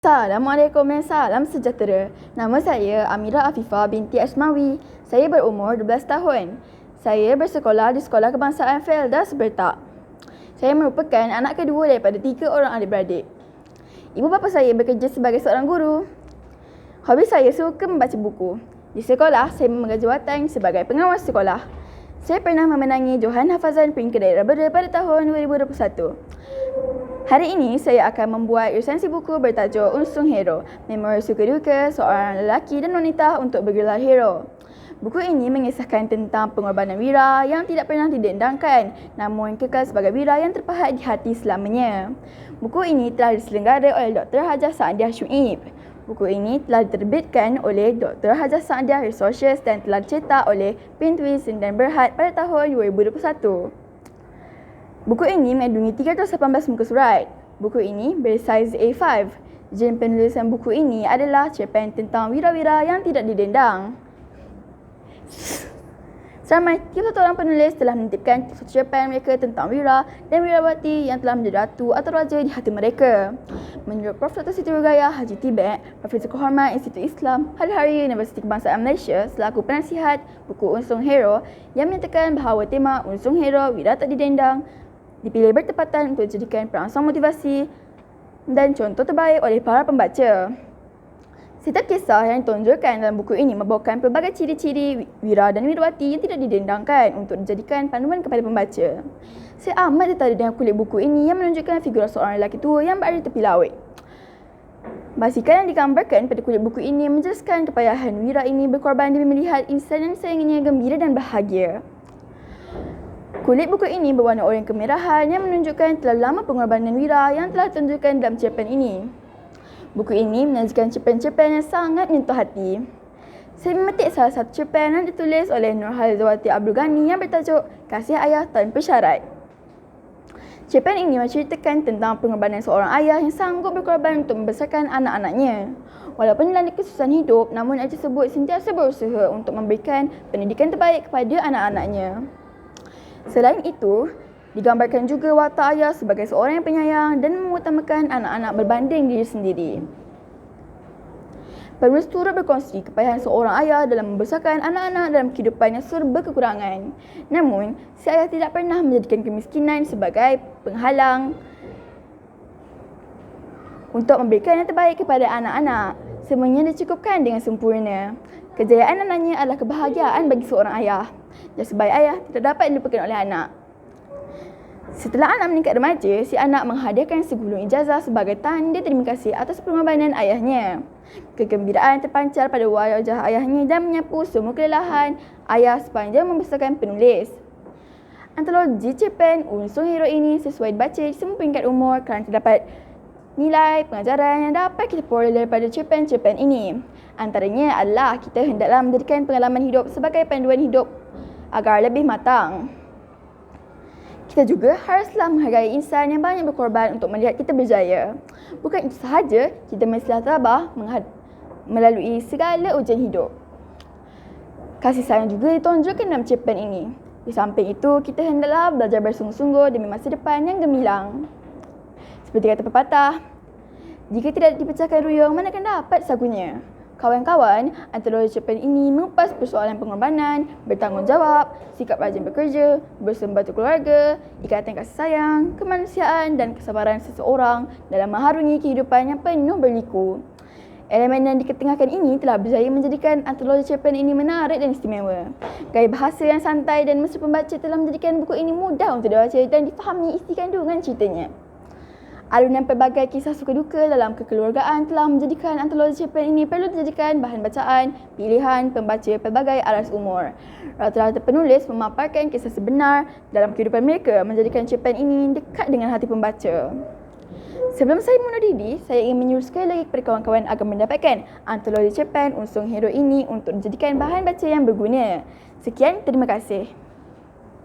Assalamualaikum dan salam sejahtera. Nama saya Amira Afifah binti Asmawi. Saya berumur 12 tahun. Saya bersekolah di Sekolah Kebangsaan Felda Sebertak. Saya merupakan anak kedua daripada 3 orang adik-beradik. Ibu bapa saya bekerja sebagai seorang guru. Hobi saya suka membaca buku. Di sekolah, saya memegang jawatan sebagai pengawas sekolah. Saya pernah memenangi Johan Hafazan peringkat daerah berda pada tahun 2021. Hari ini saya akan membuat resensi buku bertajuk Unsung Hero, Memori Suka Duka Seorang Lelaki dan Wanita untuk Bergelar Hero. Buku ini mengisahkan tentang pengorbanan Wira yang tidak pernah didendangkan namun kekal sebagai Wira yang terpahat di hati selamanya. Buku ini telah diselenggara oleh Dr. Hajah Saadiah Syuib. Buku ini telah diterbitkan oleh Dr. Hajah Saadiah Resources dan telah dicetak oleh Pintwis dan Berhad pada tahun 2021. Buku ini mengandungi 318 muka surat. Buku ini bersaiz A5. Jen penulisan buku ini adalah cerpen tentang wira-wira yang tidak didendang. Seramai 31 orang penulis telah menitipkan satu cerpen mereka tentang wira dan wirawati yang telah menjadi ratu atau raja di hati mereka. Menurut Prof. Dr. Siti Rugaya Haji Tibet, Profesor Kehormat Institut Islam Hari-Hari Universiti Kebangsaan Malaysia selaku penasihat buku Unsung Hero yang menyatakan bahawa tema Unsung Hero Wira Tak Didendang dipilih bertepatan untuk dijadikan perangsang motivasi dan contoh terbaik oleh para pembaca. Setiap kisah yang ditonjolkan dalam buku ini membawakan pelbagai ciri-ciri wira dan wirawati yang tidak didendangkan untuk dijadikan panduan kepada pembaca. Saya amat tertarik dengan kulit buku ini yang menunjukkan figura seorang lelaki tua yang berada di tepi laut. Basikal yang digambarkan pada kulit buku ini menjelaskan kepayahan wira ini berkorban demi melihat insan yang disayanginya gembira dan bahagia. Kulit buku ini berwarna oranye kemerahan yang menunjukkan terlalu lama pengorbanan wira yang telah ditunjukkan dalam cerpen ini. Buku ini menyajikan cerpen-cerpen yang sangat menyentuh hati. Saya memetik salah satu cerpen yang ditulis oleh Nurhalizawati Abdul Ghani yang bertajuk Kasih Ayah Tanpa Syarat. Cerpen ini menceritakan tentang pengorbanan seorang ayah yang sanggup berkorban untuk membesarkan anak-anaknya. Walaupun dilanda kesusahan hidup, namun ayah tersebut sentiasa berusaha untuk memberikan pendidikan terbaik kepada anak-anaknya. Selain itu, digambarkan juga watak ayah sebagai seorang yang penyayang dan mengutamakan anak-anak berbanding diri sendiri. Penulis turut berkongsi kepayahan seorang ayah dalam membesarkan anak-anak dalam kehidupan yang serba kekurangan. Namun, si ayah tidak pernah menjadikan kemiskinan sebagai penghalang untuk memberikan yang terbaik kepada anak-anak. Semuanya dicukupkan dengan sempurna. Kejayaan anaknya adalah kebahagiaan bagi seorang ayah. Jasa baik ayah tidak dapat dilupakan oleh anak. Setelah anak meningkat remaja, si anak menghadiahkan segulung ijazah sebagai tanda terima kasih atas pengorbanan ayahnya. Kegembiraan terpancar pada wajah ayahnya dan menyapu semua kelelahan ayah sepanjang membesarkan penulis. Antologi cerpen Unsung Hero ini sesuai dibaca di semua peringkat umur kerana terdapat nilai pengajaran yang dapat kita peroleh daripada cerpen-cerpen ini. Antaranya adalah kita hendaklah menjadikan pengalaman hidup sebagai panduan hidup agar lebih matang. Kita juga haruslah menghargai insan yang banyak berkorban untuk melihat kita berjaya. Bukan itu sahaja, kita mestilah tabah melalui segala ujian hidup. Kasih sayang juga ditonjolkan dalam cerpen ini. Di samping itu, kita hendaklah belajar bersungguh-sungguh demi masa depan yang gemilang. Seperti kata pepatah, jika tidak dipecahkan ruyung, mana akan dapat sagunya? Kawan-kawan, antara cerpen ini mengupas persoalan pengorbanan, bertanggungjawab, sikap rajin bekerja, bersembatu keluarga, ikatan kasih sayang, kemanusiaan dan kesabaran seseorang dalam mengharungi kehidupan yang penuh berliku. Elemen yang diketengahkan ini telah berjaya menjadikan antologi cerpen ini menarik dan istimewa. Gaya bahasa yang santai dan mesra pembaca telah menjadikan buku ini mudah untuk dibaca dan difahami isi kandungan ceritanya. Alunan pelbagai kisah suka duka dalam kekeluargaan telah menjadikan antologi cerpen ini perlu dijadikan bahan bacaan pilihan pembaca pelbagai aras umur. Rata-rata penulis memaparkan kisah sebenar dalam kehidupan mereka menjadikan cerpen ini dekat dengan hati pembaca. Sebelum saya mengundur diri, saya ingin menyuruh sekali lagi kepada kawan-kawan agar mendapatkan antologi cerpen Unsung Hero ini untuk dijadikan bahan baca yang berguna. Sekian, terima kasih.